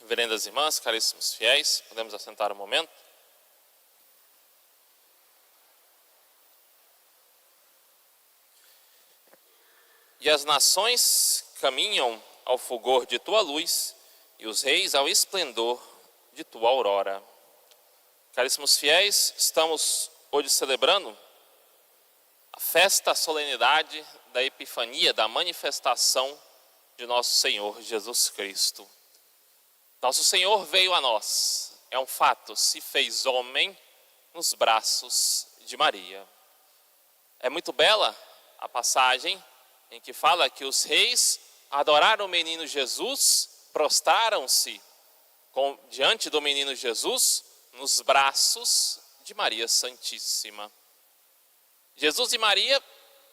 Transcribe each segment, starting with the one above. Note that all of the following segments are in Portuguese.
Reverendas irmãs, caríssimos fiéis, podemos assentar um momento. E as nações caminham ao fulgor de tua luz, e os reis ao esplendor de tua aurora. Caríssimos fiéis, estamos hoje celebrando a festa, a solenidade da Epifania, da manifestação de nosso Senhor Jesus Cristo. Nosso Senhor veio a nós, é um fato, se fez homem nos braços de Maria. É muito bela a passagem em que fala que os reis adoraram o menino Jesus, prostraram-se diante do menino Jesus nos braços de Maria Santíssima. Jesus e Maria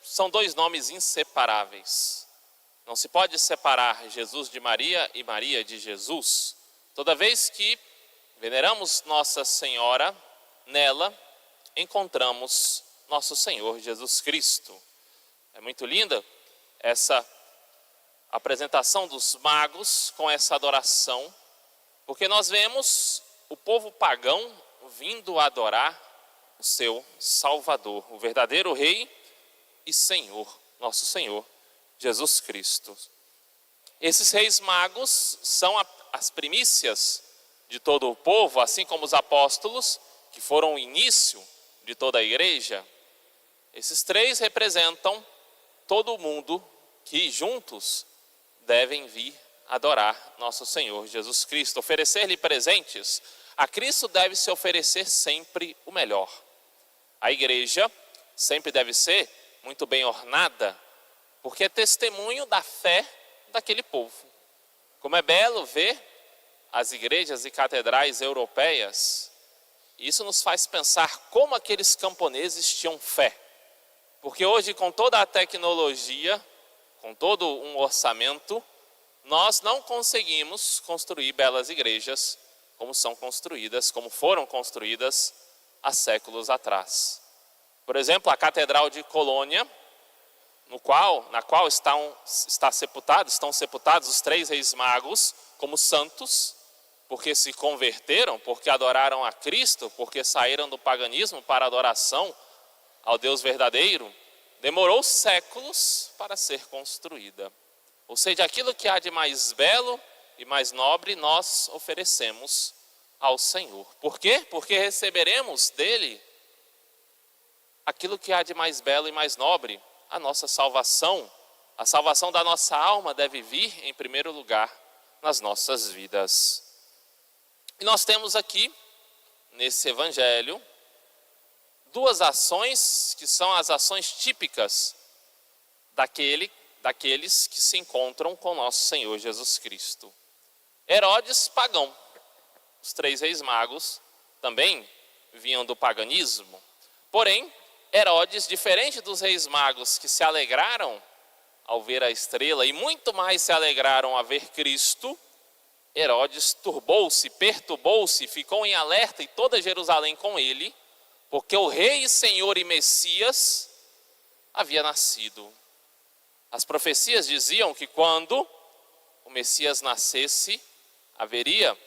são dois nomes inseparáveis. Não se pode separar Jesus de Maria e Maria de Jesus. Toda vez que veneramos Nossa Senhora, nela encontramos nosso Senhor Jesus Cristo. É muito linda essa apresentação dos magos com essa adoração, porque nós vemos o povo pagão vindo adorar o seu Salvador, o verdadeiro Rei e Senhor, nosso Senhor Jesus Cristo. Esses reis magos são as primícias de todo o povo, assim como os apóstolos, que foram o início de toda a igreja. Esses três representam todo o mundo que juntos devem vir adorar nosso Senhor Jesus Cristo, oferecer-lhe presentes. A Cristo deve se oferecer sempre o melhor. A igreja sempre deve ser muito bem ornada, porque é testemunho da fé daquele povo. Como é belo ver as igrejas e catedrais europeias, isso nos faz pensar como aqueles camponeses tinham fé. Porque hoje, com toda a tecnologia, com todo um orçamento, nós não conseguimos construir belas igrejas como são construídas, como foram construídas há séculos atrás. Por exemplo, a Catedral de Colônia, na qual estão sepultados os três reis magos como santos, porque se converteram, porque adoraram a Cristo, porque saíram do paganismo para a adoração ao Deus verdadeiro, demorou séculos para ser construída. Ou seja, aquilo que há de mais belo e mais nobre nós oferecemos ao Senhor. Por quê? Porque receberemos dele aquilo que há de mais belo e mais nobre, a nossa salvação. A salvação da nossa alma deve vir em primeiro lugar nas nossas vidas. E nós temos aqui, nesse evangelho, duas ações que são as ações típicas daqueles que se encontram com nosso Senhor Jesus Cristo. Herodes, pagão. Os três reis magos também vinham do paganismo. Porém, Herodes, diferente dos reis magos que se alegraram ao ver a estrela e muito mais se alegraram a ver Cristo, Herodes turbou-se, perturbou-se, ficou em alerta e toda Jerusalém com ele, porque o rei, Senhor e Messias havia nascido. As profecias diziam que quando o Messias nascesse, haveria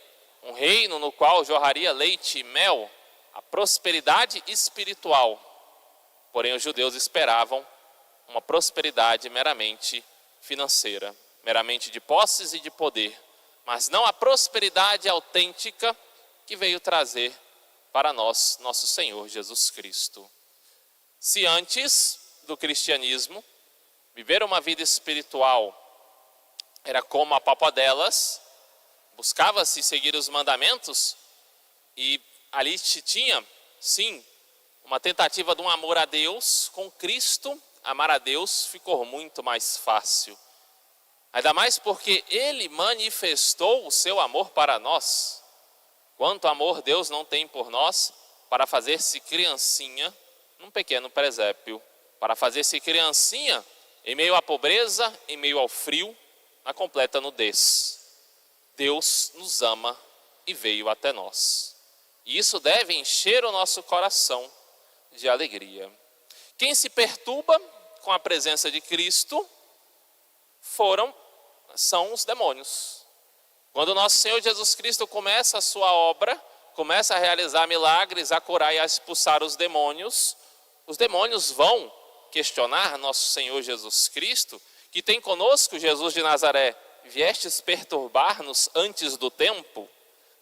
um reino no qual jorraria leite e mel, a prosperidade espiritual. Porém, os judeus esperavam uma prosperidade meramente financeira, meramente de posses e de poder, mas não a prosperidade autêntica que veio trazer para nós, nosso Senhor Jesus Cristo. Se antes do cristianismo, viver uma vida espiritual era como a papadelas, buscava-se seguir os mandamentos e ali se tinha, sim, uma tentativa de um amor a Deus. Com Cristo, amar a Deus ficou muito mais fácil. Ainda mais porque Ele manifestou o seu amor para nós. Quanto amor Deus não tem por nós para fazer-se criancinha num pequeno presépio. Para fazer-se criancinha em meio à pobreza, em meio ao frio, na completa nudez. Deus nos ama e veio até nós. E isso deve encher o nosso coração de alegria. Quem se perturba com a presença de Cristo são os demônios. Quando nosso Senhor Jesus Cristo começa a sua obra, começa a realizar milagres, a curar e a expulsar os demônios vão questionar nosso Senhor Jesus Cristo, que tem conosco Jesus de Nazaré: viestes perturbar-nos antes do tempo?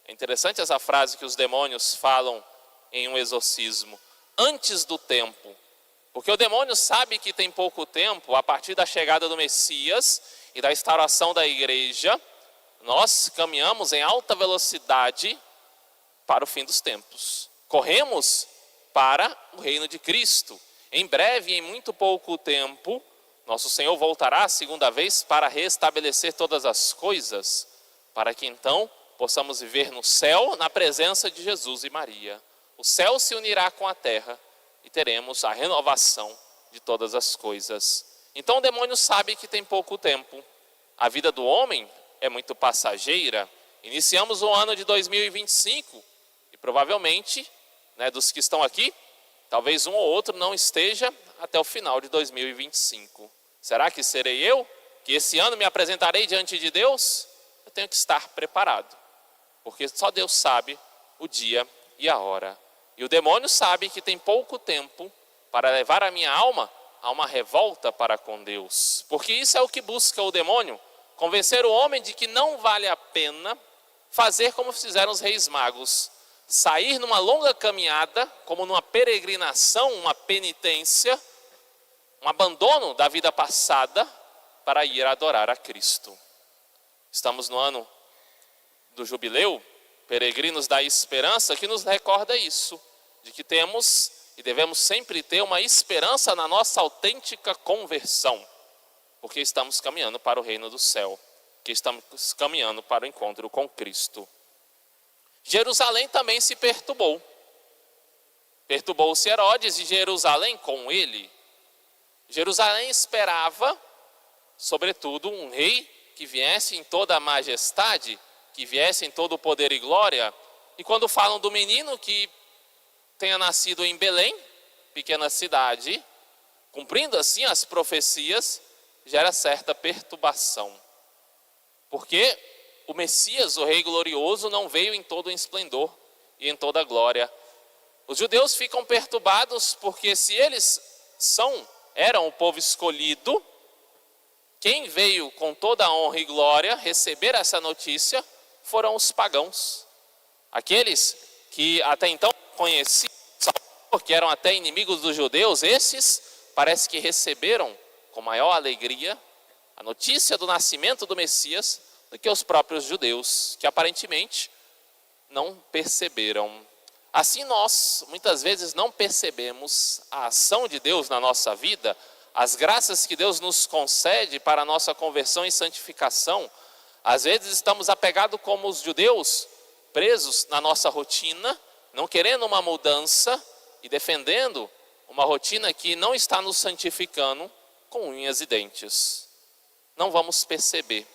É interessante essa frase que os demônios falam em um exorcismo, antes do tempo. Porque o demônio sabe que tem pouco tempo, a partir da chegada do Messias e da instauração da igreja, nós caminhamos em alta velocidade para o fim dos tempos. Corremos para o reino de Cristo. Em breve, em muito pouco tempo, nosso Senhor voltará a segunda vez para restabelecer todas as coisas, para que então possamos viver no céu, na presença de Jesus e Maria. O céu se unirá com a terra e teremos a renovação de todas as coisas. Então o demônio sabe que tem pouco tempo. A vida do homem é muito passageira. Iniciamos o ano de 2025 e provavelmente, dos que estão aqui, talvez um ou outro não esteja até o final de 2025. Será que serei eu? Que esse ano me apresentarei diante de Deus? Eu tenho que estar preparado, porque só Deus sabe o dia e a hora. E o demônio sabe que tem pouco tempo para levar a minha alma a uma revolta para com Deus. Porque isso é o que busca o demônio: convencer o homem de que não vale a pena fazer como fizeram os reis magos. Sair numa longa caminhada, como numa peregrinação, uma penitência, um abandono da vida passada para ir adorar a Cristo. Estamos no ano do jubileu, peregrinos da esperança, que nos recorda isso, de que temos e devemos sempre ter uma esperança na nossa autêntica conversão, porque estamos caminhando para o reino do céu, que estamos caminhando para o encontro com Cristo. Jerusalém também se perturbou. Perturbou-se Herodes e Jerusalém com ele. Jerusalém esperava, sobretudo, um rei que viesse em toda a majestade, que viesse em todo o poder e glória. E quando falam do menino que tenha nascido em Belém, pequena cidade, cumprindo assim as profecias, gera certa perturbação. Porque o Messias, o Rei glorioso, não veio em todo o esplendor e em toda a glória. Os judeus ficam perturbados porque se eles eram o povo escolhido, quem veio com toda a honra e glória receber essa notícia foram os pagãos. Aqueles que até então conheciam, que eram até inimigos dos judeus, esses parece que receberam com maior alegria a notícia do nascimento do Messias do que os próprios judeus, que aparentemente não perceberam. Assim nós, muitas vezes, não percebemos a ação de Deus na nossa vida, as graças que Deus nos concede para a nossa conversão e santificação. Às vezes estamos apegados como os judeus, presos na nossa rotina, não querendo uma mudança e defendendo uma rotina que não está nos santificando com unhas e dentes. Não vamos perceber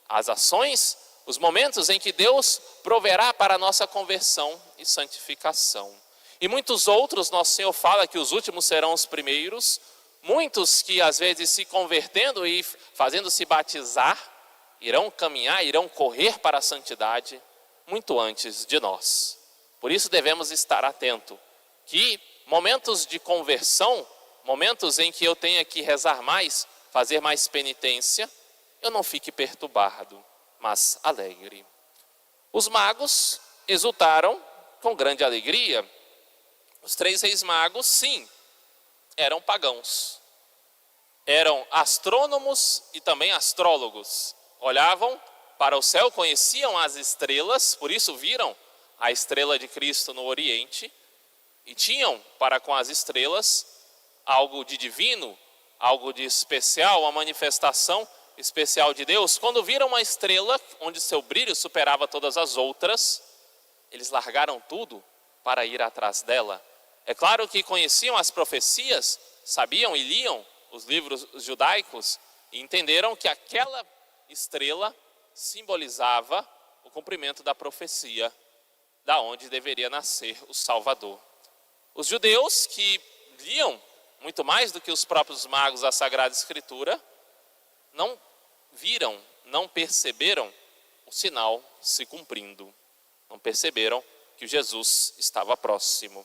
as ações, os momentos em que Deus proverá para a nossa conversão e santificação. E muitos outros, nosso Senhor fala que os últimos serão os primeiros. Muitos que às vezes se convertendo e fazendo-se batizar, irão caminhar, irão correr para a santidade muito antes de nós. Por isso devemos estar atentos, que momentos de conversão, momentos em que eu tenha que rezar mais, fazer mais penitência, eu não fique perturbado, mas alegre. Os magos exultaram com grande alegria. Os 3 reis magos, sim, eram pagãos. Eram astrônomos e também astrólogos. Olhavam para o céu, conheciam as estrelas, por isso viram a estrela de Cristo no Oriente, e tinham para com as estrelas algo de divino, algo de especial, uma manifestação especial de Deus. Quando viram uma estrela onde seu brilho superava todas as outras, eles largaram tudo para ir atrás dela. É claro que conheciam as profecias, sabiam e liam os livros judaicos e entenderam que aquela estrela simbolizava o cumprimento da profecia, da onde deveria nascer o Salvador. Os judeus, que liam muito mais do que os próprios magos a Sagrada Escritura, não viram, não perceberam sinal se cumprindo. Não perceberam que Jesus estava próximo.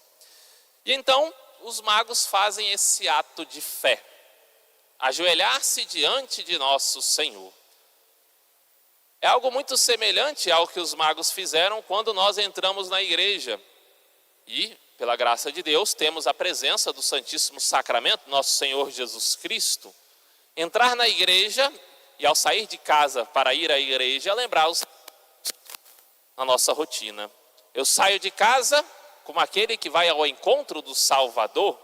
E então os magos fazem esse ato de fé, ajoelhar-se diante de nosso Senhor. É algo muito semelhante ao que os magos fizeram quando nós entramos na igreja. E, pela graça de Deus, temos a presença do Santíssimo Sacramento, nosso Senhor Jesus Cristo. Entrar na igreja e ao sair de casa para ir à igreja, lembrar a nossa rotina. Eu saio de casa como aquele que vai ao encontro do Salvador.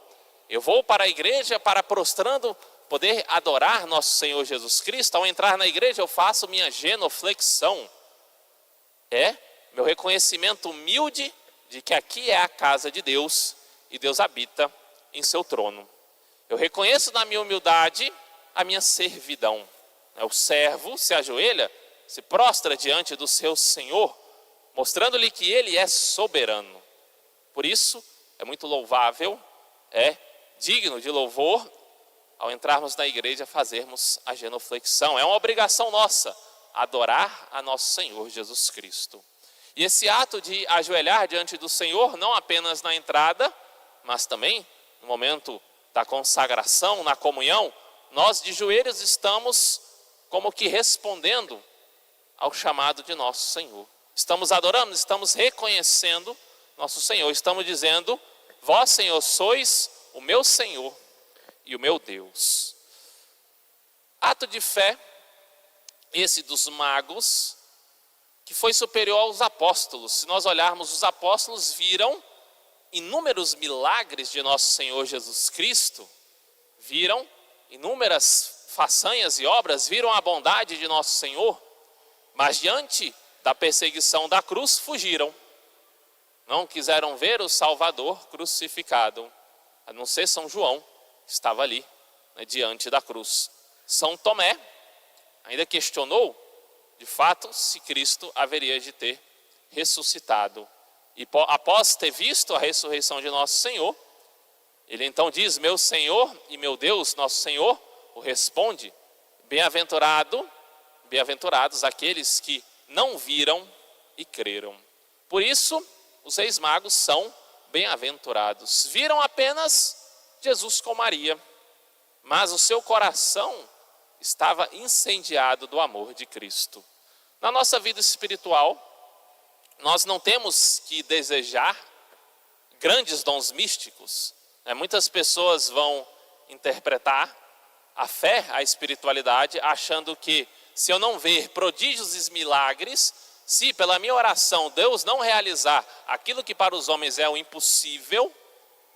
Eu vou para a igreja para, prostrando, poder adorar nosso Senhor Jesus Cristo. Ao entrar na igreja eu faço minha genuflexão. É meu reconhecimento humilde de que aqui é a casa de Deus e Deus habita em seu trono. Eu reconheço na minha humildade a minha servidão. O servo se ajoelha, se prostra diante do seu Senhor, mostrando-lhe que ele é soberano. Por isso, é muito louvável, é digno de louvor, ao entrarmos na igreja, fazermos a genuflexão. É uma obrigação nossa, adorar a nosso Senhor Jesus Cristo. E esse ato de ajoelhar diante do Senhor, não apenas na entrada, mas também no momento da consagração, na comunhão, nós de joelhos estamos como que respondendo ao chamado de nosso Senhor. Estamos adorando, estamos reconhecendo nosso Senhor. Estamos dizendo, vós, Senhor, sois o meu Senhor e o meu Deus. Ato de fé, esse dos magos, que foi superior aos apóstolos. Se nós olharmos, os apóstolos viram inúmeros milagres de nosso Senhor Jesus Cristo, viram inúmeras façanhas e obras, viram a bondade de nosso Senhor, mas diante da perseguição da cruz fugiram. Não quiseram ver o Salvador crucificado, a não ser São João, que estava ali, diante da cruz. São Tomé ainda questionou, de fato, se Cristo haveria de ter ressuscitado. E após ter visto a ressurreição de nosso Senhor, ele então diz, meu Senhor e meu Deus, nosso Senhor, o responde, bem-aventurados aqueles que não viram e creram. Por isso, os reis magos são bem-aventurados. Viram apenas Jesus com Maria, mas o seu coração estava incendiado do amor de Cristo. Na nossa vida espiritual, nós não temos que desejar grandes dons místicos. Muitas pessoas vão interpretar a fé, a espiritualidade, achando que se eu não ver prodígios e milagres, se pela minha oração Deus não realizar aquilo que para os homens é o impossível,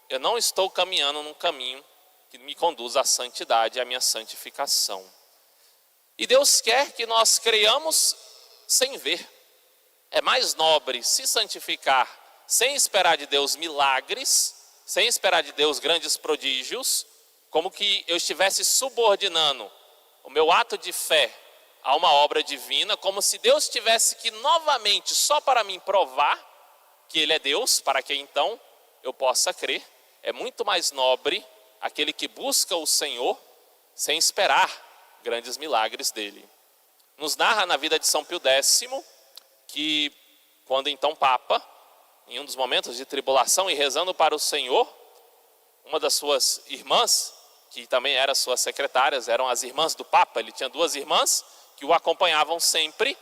eu não estou caminhando num caminho que me conduz à santidade, à minha santificação. E Deus quer que nós creiamos sem ver. É mais nobre se santificar sem esperar de Deus milagres, sem esperar de Deus grandes prodígios, como que eu estivesse subordinando o meu ato de fé a uma obra divina, como se Deus tivesse que novamente, só para mim provar que Ele é Deus, para que então eu possa crer. É muito mais nobre aquele que busca o Senhor sem esperar grandes milagres dele. Nos narra na vida de São Pio X, que quando então Papa, em um dos momentos de tribulação e rezando para o Senhor, uma das suas irmãs, que também eram suas secretárias, eram as irmãs do Papa, ele tinha duas irmãs que o acompanhavam sempre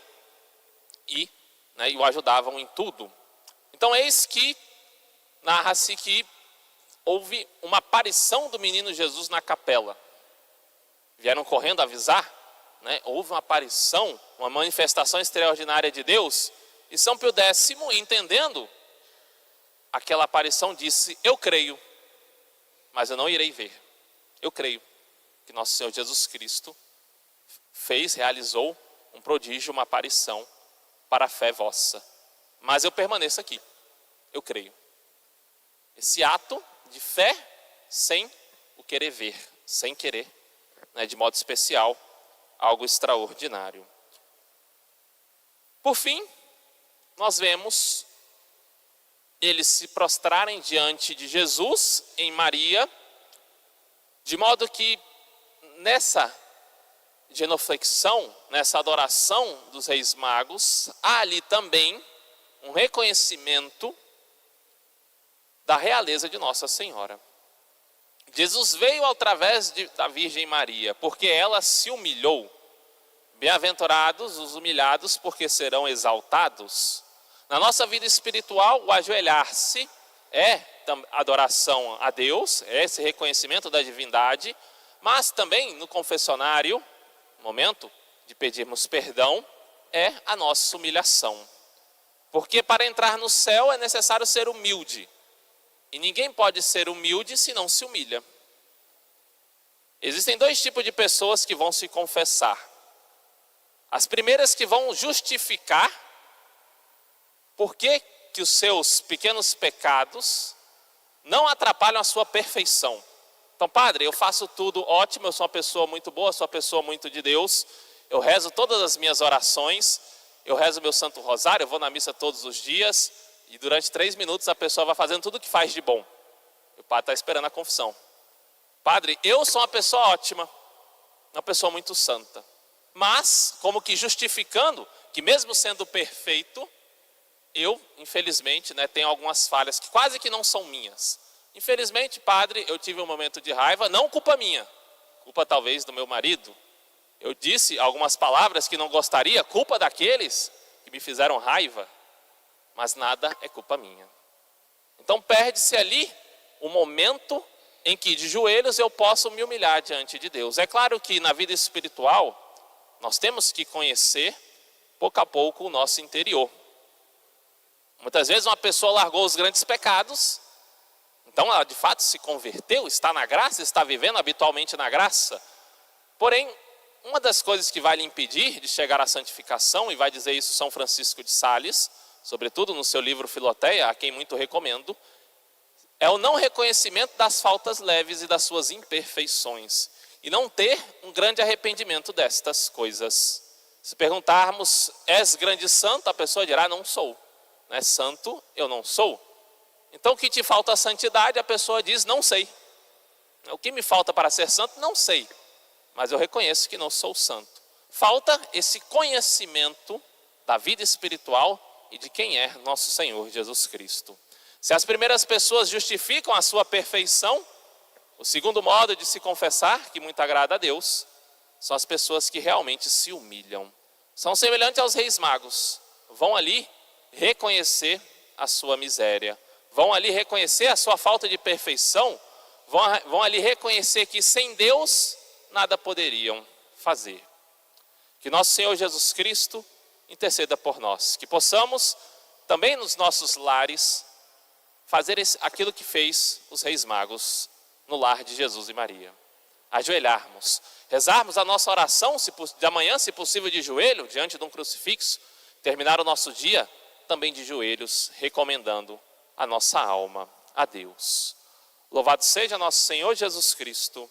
e o ajudavam em tudo. Então eis que narra-se que houve uma aparição do menino Jesus na capela. Vieram correndo avisar, houve uma aparição, uma manifestação extraordinária de Deus, e São Pio X, entendendo aquela aparição, disse, eu creio, mas eu não irei ver. Eu creio que nosso Senhor Jesus Cristo realizou um prodígio, uma aparição para a fé vossa. Mas eu permaneço aqui, eu creio. Esse ato de fé sem o querer ver, sem querer, de modo especial, algo extraordinário. Por fim, nós vemos eles se prostrarem diante de Jesus em Maria, de modo que nessa genuflexão, nessa adoração dos reis magos, há ali também um reconhecimento da realeza de Nossa Senhora. Jesus veio através da Virgem Maria, porque ela se humilhou. Bem-aventurados os humilhados, porque serão exaltados. Na nossa vida espiritual, o ajoelhar-se é adoração a Deus, é esse reconhecimento da divindade, mas também no confessionário, momento de pedirmos perdão, é a nossa humilhação. Porque para entrar no céu é necessário ser humilde. E ninguém pode ser humilde se não se humilha. Existem dois tipos de pessoas que vão se confessar. As primeiras que vão justificar por que os seus pequenos pecados não atrapalham a sua perfeição. Então, padre, eu faço tudo ótimo, eu sou uma pessoa muito boa, sou uma pessoa muito de Deus, eu rezo todas as minhas orações, eu rezo meu Santo Rosário, eu vou na missa todos os dias, e durante 3 minutos a pessoa vai fazendo tudo o que faz de bom. E o padre está esperando a confissão. Padre, eu sou uma pessoa ótima, uma pessoa muito santa. Mas, como que justificando que mesmo sendo perfeito, eu, infelizmente, tenho algumas falhas que quase que não são minhas. Infelizmente, padre, eu tive um momento de raiva, não culpa minha, culpa talvez do meu marido. Eu disse algumas palavras que não gostaria, culpa daqueles que me fizeram raiva, mas nada é culpa minha. Então perde-se ali o momento em que de joelhos eu posso me humilhar diante de Deus. É claro que na vida espiritual, nós temos que conhecer, pouco a pouco, o nosso interior. Muitas vezes uma pessoa largou os grandes pecados, então ela de fato se converteu, está na graça, está vivendo habitualmente na graça. Porém, uma das coisas que vai lhe impedir de chegar à santificação, e vai dizer isso São Francisco de Sales, sobretudo no seu livro Filoteia, a quem muito recomendo, é o não reconhecimento das faltas leves e das suas imperfeições, e não ter um grande arrependimento destas coisas. Se perguntarmos, és grande santo? A pessoa dirá, não sou. Não é santo, eu não sou. Então o que te falta a santidade? A pessoa diz, não sei. O que me falta para ser santo? Não sei. Mas eu reconheço que não sou santo. Falta esse conhecimento da vida espiritual e de quem é nosso Senhor Jesus Cristo. Se as primeiras pessoas justificam a sua perfeição, o segundo modo de se confessar, que muito agrada a Deus, são as pessoas que realmente se humilham. São semelhantes aos reis magos. Vão ali reconhecer a sua miséria. Vão ali reconhecer a sua falta de perfeição. Vão ali reconhecer que sem Deus nada poderiam fazer. Que nosso Senhor Jesus Cristo interceda por nós. Que possamos também nos nossos lares fazer aquilo que fez os reis magos no lar de Jesus e Maria. Ajoelharmos, rezarmos a nossa oração de amanhã, se possível de joelho, diante de um crucifixo, terminar o nosso dia também de joelhos, recomendando a nossa alma a Deus. Louvado seja nosso Senhor Jesus Cristo.